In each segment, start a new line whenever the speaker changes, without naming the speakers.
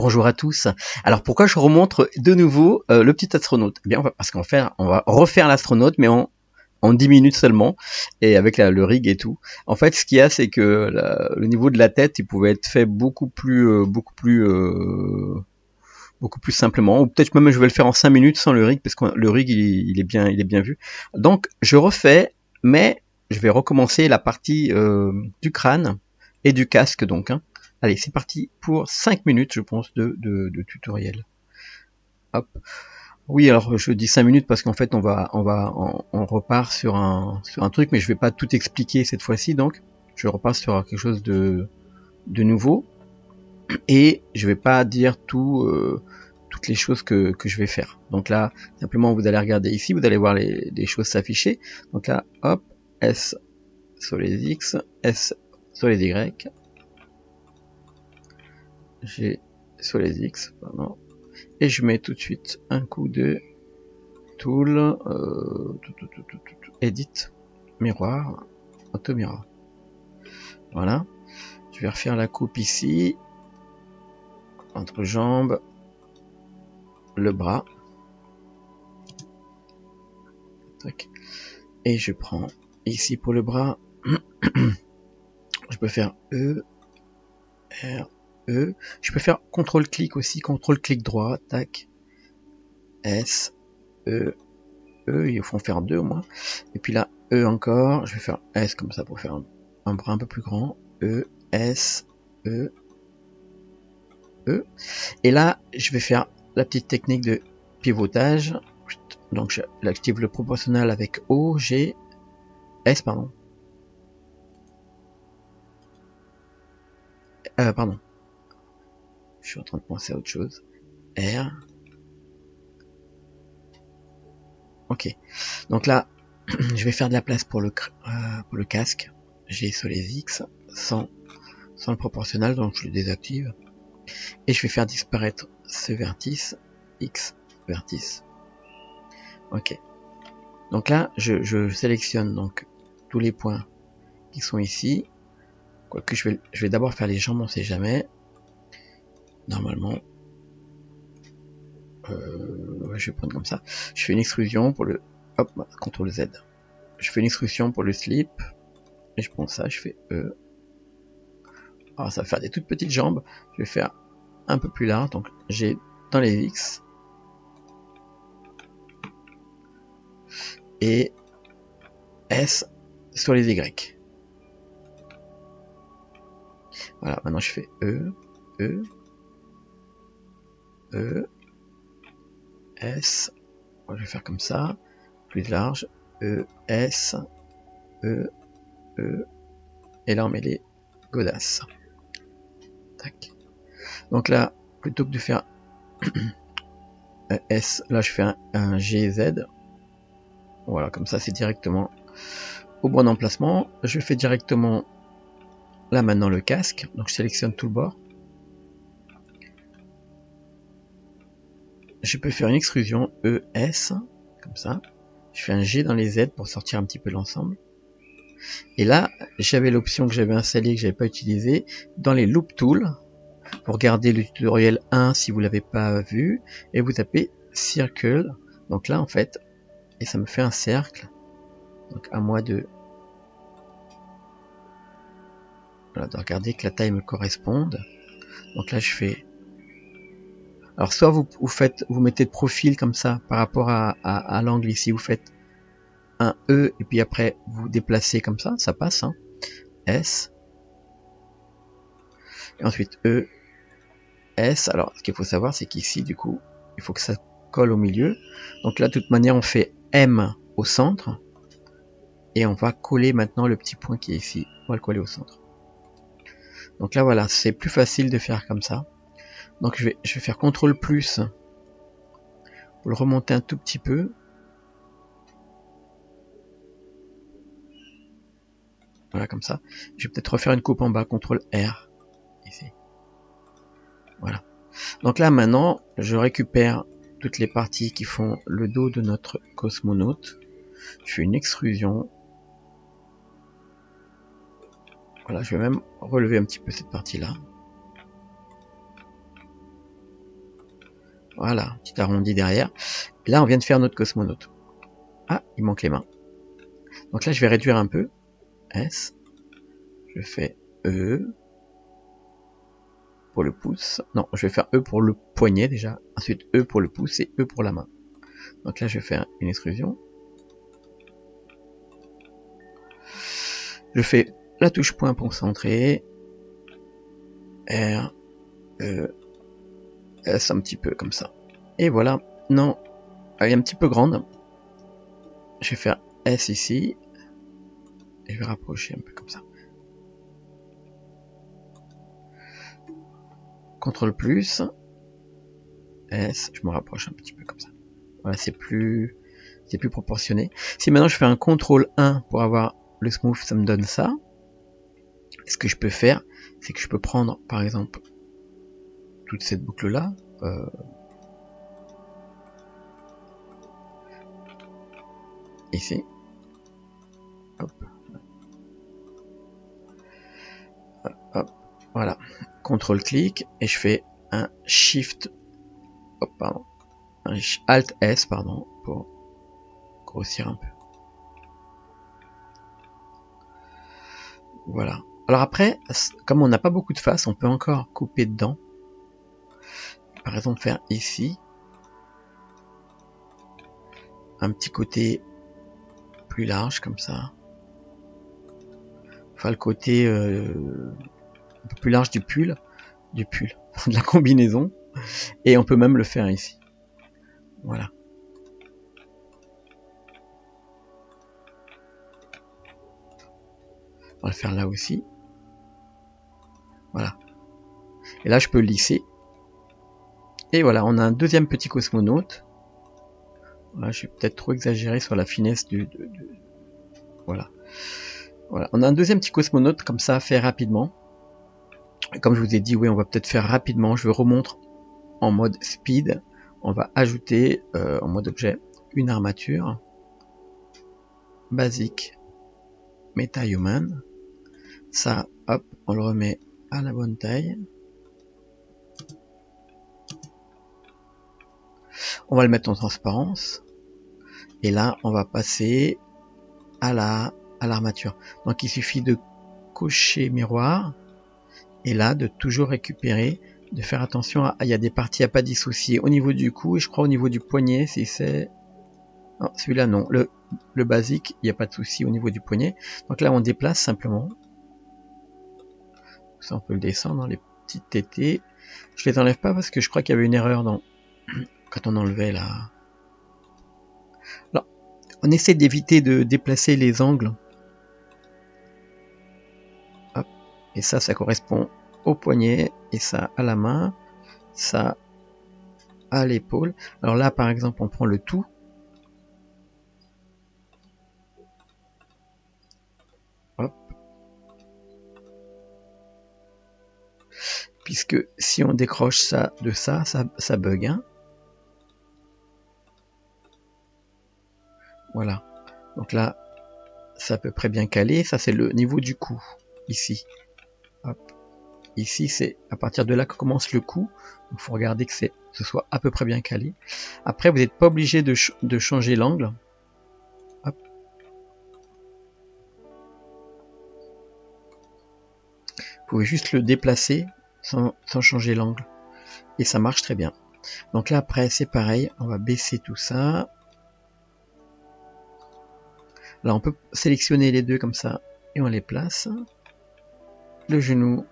Bonjour à tous. Alors pourquoi je remontre de nouveau le petit astronaute? Eh bien, parce on va refaire l'astronaute, mais en 10 minutes seulement, et avec le rig et tout. En fait, ce qu'il y a, c'est que le niveau de la tête, il pouvait être fait beaucoup plus simplement. Ou peut-être même je vais le faire en 5 minutes sans le rig, parce que le rig, il est bien vu. Donc, je refais, mais je vais recommencer la partie du crâne et du casque, donc. Hein. Allez, c'est parti pour 5 minutes, je pense, de tutoriel. Hop. Oui, alors je dis 5 minutes parce qu'en fait, on repart sur un truc, mais je vais pas tout expliquer cette fois-ci, donc je repars sur quelque chose de nouveau et je vais pas dire toutes les choses que je vais faire. Donc là, simplement, vous allez regarder ici, vous allez voir les choses s'afficher. Donc là, hop, S sur les X, S sur les Y, G sur les X, pardon. Et je mets tout de suite un coup de tool, edit, miroir, auto miroir. Voilà. Je vais refaire la coupe ici, entre jambes, le bras. Et je prends ici pour le bras, je peux faire E, R, E. Je peux faire CTRL-clic aussi, CTRL-clic droit, tac, S, E, E, il faut en faire deux au moins. Et puis là, E encore, je vais faire S comme ça pour faire un bras un peu plus grand. E, S, E, E. Et là, je vais faire la petite technique de pivotage. Donc j'active le proportionnel avec O, G, S, pardon. Pardon. Je suis en train de penser à autre chose. R. Ok. Donc là, je vais faire de la place pour le casque. G sur les X, sans le proportionnel, donc je le désactive. Et je vais faire disparaître ce vertice, X vertice. Ok. Donc là, je sélectionne donc tous les points qui sont ici. Quoique je vais d'abord faire les jambes, on sait jamais. Normalement, je vais prendre comme ça. Je fais une extrusion pour le, hop, CTRL Z. Je fais une extrusion pour le slip. Et je prends ça, je fais E. Alors ça va faire des toutes petites jambes. Je vais faire un peu plus large, donc j'ai dans les X. Et S sur les Y. Voilà, maintenant je fais E, E, E, S. Je vais faire comme ça, plus large, E, S, E, E. Et là on met les godasses. Tac. Donc là, plutôt que de faire S, là je fais un G, Z. Voilà, comme ça c'est directement au bon emplacement. Je fais directement là maintenant le casque, donc je sélectionne tout le bord. Je peux faire une extrusion ES, comme ça. Je fais un G dans les Z pour sortir un petit peu l'ensemble. Et là, j'avais l'option que j'avais installée, que j'avais pas utilisée, dans les Loop Tools. Vous regardez le tutoriel 1 si vous l'avez pas vu, et vous tapez Circle. Donc là, en fait, et ça me fait un cercle. Donc à moi de regarder que la taille me corresponde. Donc là, je fais. Alors soit vous mettez de profil comme ça par rapport à l'angle ici, vous faites un E et puis après vous déplacez comme ça passe. Hein. S. Et ensuite E, S. Alors ce qu'il faut savoir c'est qu'ici du coup il faut que ça colle au milieu. Donc là de toute manière on fait M au centre et on va coller maintenant le petit point qui est ici. On va le coller au centre. Donc là voilà, c'est plus facile de faire comme ça. Donc je vais faire CTRL plus pour le remonter un tout petit peu. Voilà comme ça. Je vais peut-être refaire une coupe en bas, CTRL R ici. Voilà. Donc là maintenant, je récupère toutes les parties qui font le dos de notre cosmonaute. Je fais une extrusion. Voilà, je vais même relever un petit peu cette partie-là. Voilà, petit arrondi derrière. Et là, on vient de faire notre cosmonaute. Ah, il manque les mains. Donc là, je vais réduire un peu. S. Je fais E. Pour le pouce. Non, je vais faire E pour le poignet déjà. Ensuite E pour le pouce et E pour la main. Donc là, je vais faire une extrusion. Je fais la touche point pour centrer. R. E. S un petit peu comme ça. Et voilà. Non, elle est un petit peu grande. Je vais faire S ici. Et je vais rapprocher un peu comme ça. CTRL plus. S. Je me rapproche un petit peu comme ça. Voilà, c'est plus proportionné. Si maintenant je fais un CTRL 1 pour avoir le smooth, ça me donne ça. Et ce que je peux faire, c'est que je peux prendre, par exemple, toute cette boucle-là. Ici. Hop. Hop. Voilà. CTRL-clic. Et je fais un Shift. Hop, pardon. Un Alt-S, pardon, pour grossir un peu. Voilà. Alors après, comme on n'a pas beaucoup de face, on peut encore couper dedans. Par exemple, faire ici un petit côté plus large comme ça. Enfin, le côté un peu plus large du pull, de la combinaison. Et on peut même le faire ici. Voilà. On va le faire là aussi. Voilà. Et là, je peux lisser. Et voilà, on a un deuxième petit cosmonaute. Là, j'ai peut-être trop exagéré sur la finesse Voilà. Voilà. On a un deuxième petit cosmonaute comme ça, fait rapidement. Et comme je vous ai dit, oui, on va peut-être faire rapidement. Je remonte en mode speed. On va ajouter en mode objet une armature basique MetaHuman. Ça, hop, on le remet à la bonne taille. On va le mettre en transparence. Et là, on va passer à l'armature. Donc, il suffit de cocher miroir. Et là, de toujours récupérer, de faire attention à... Il y a des parties à pas dissocier au niveau du cou. Et je crois au niveau du poignet, si c'est... Non, celui-là, non. Le basique, il n'y a pas de souci au niveau du poignet. Donc là, on déplace simplement. Ça, on peut le descendre dans les petites tétées. Je les enlève pas parce que je crois qu'il y avait une erreur dans... quand on enlevait la... Alors, on essaie d'éviter de déplacer les angles. Hop. Et ça correspond au poignet. Et ça à la main. Ça à l'épaule. Alors là, par exemple, on prend le tout. Hop. Puisque si on décroche ça de ça bug. Hein. Voilà. Donc là, c'est à peu près bien calé. Ça, c'est le niveau du cou. Ici. Hop. Ici, c'est à partir de là que commence le cou. Il faut regarder que ce soit à peu près bien calé. Après, vous n'êtes pas obligé de changer l'angle. Hop. Vous pouvez juste le déplacer sans changer l'angle. Et ça marche très bien. Donc là, après, c'est pareil. On va baisser tout ça. Là, on peut sélectionner les deux comme ça. Et on les place. Le genou,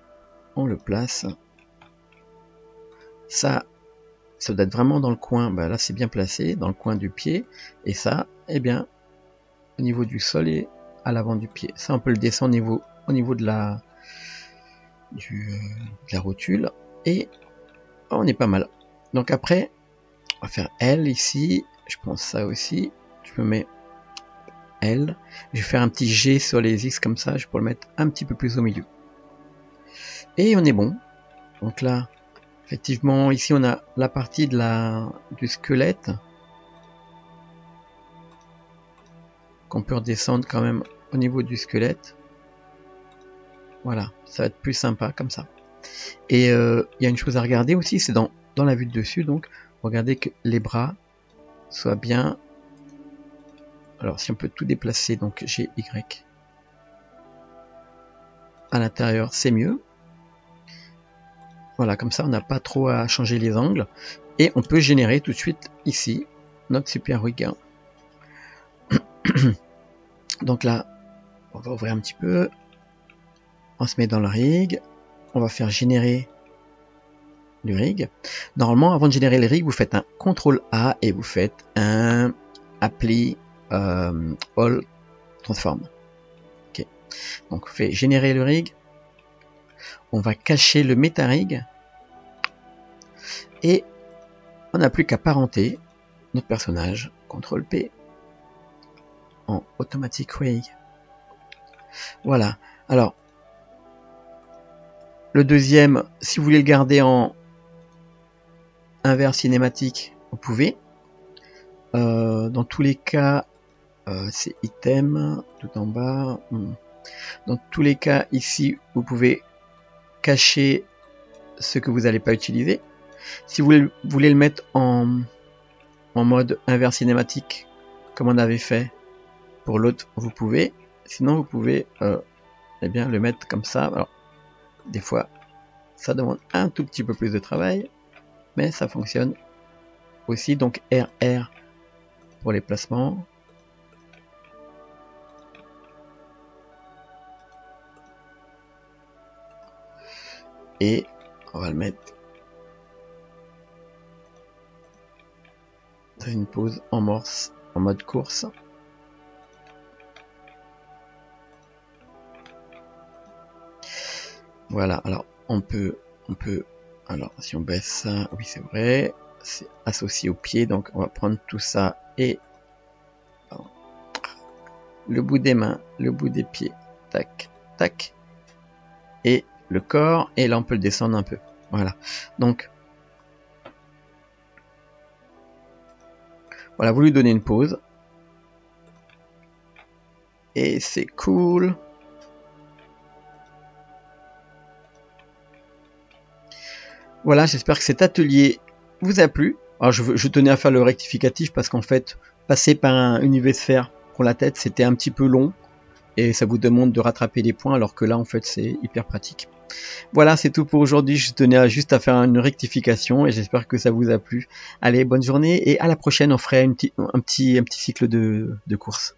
on le place. Ça doit être vraiment dans le coin. Bah là, c'est bien placé. Dans le coin du pied. Et ça, eh bien, au niveau du sol et à l'avant du pied. Ça, on peut le descendre au niveau de la rotule. Et on est pas mal. Donc après, on va faire L ici. Je pense ça aussi. Je me mets L. Je vais faire un petit G sur les X comme ça. Je peux le mettre un petit peu plus au milieu. Et on est bon. Donc là, effectivement, ici on a la partie du squelette. Qu'on peut redescendre quand même au niveau du squelette. Voilà, ça va être plus sympa comme ça. Et il y a une chose à regarder aussi, c'est dans la vue de dessus, donc regardez que les bras soient bien. Alors si on peut tout déplacer, donc G, Y à l'intérieur, c'est mieux. Voilà, comme ça on n'a pas trop à changer les angles. Et on peut générer tout de suite ici notre super rig. Donc là, on va ouvrir un petit peu. On se met dans le rig. On va faire générer le rig. Normalement, avant de générer le rig, vous faites un CTRL A et vous faites un Apply All Transform. Ok. Donc on fait générer le rig. On va cacher le MetaRig. Et on n'a plus qu'à parenter notre personnage. CTRL P en Automatic Rig. Voilà. Alors, le deuxième, si vous voulez le garder en inverse cinématique, vous pouvez. Dans tous les cas, c'est item tout en bas. Dans tous les cas, ici, vous pouvez cacher ce que vous n'allez pas utiliser. Si vous voulez le mettre en mode inverse cinématique, comme on avait fait pour l'autre, vous pouvez. Sinon, vous pouvez eh bien, le mettre comme ça. Alors, des fois, ça demande un tout petit peu plus de travail, mais ça fonctionne aussi. Donc RR pour les placements. Et on va le mettre dans une pause en morse, en mode course. Voilà, alors on peut, alors si on baisse ça, oui c'est vrai, c'est associé au pied, donc on va prendre tout ça et le bout des mains, le bout des pieds, tac, tac, et le corps, et là on peut le descendre un peu, voilà, donc voilà, vous lui donnez une pause, et c'est cool. Voilà, j'espère que cet atelier vous a plu. Alors je tenais à faire le rectificatif parce qu'en fait, passer par une UV sphère pour la tête, c'était un petit peu long et ça vous demande de rattraper les points alors que là, en fait, c'est hyper pratique. Voilà, c'est tout pour aujourd'hui. Je tenais juste à faire une rectification et j'espère que ça vous a plu. Allez, bonne journée et à la prochaine, on ferait un petit cycle de course.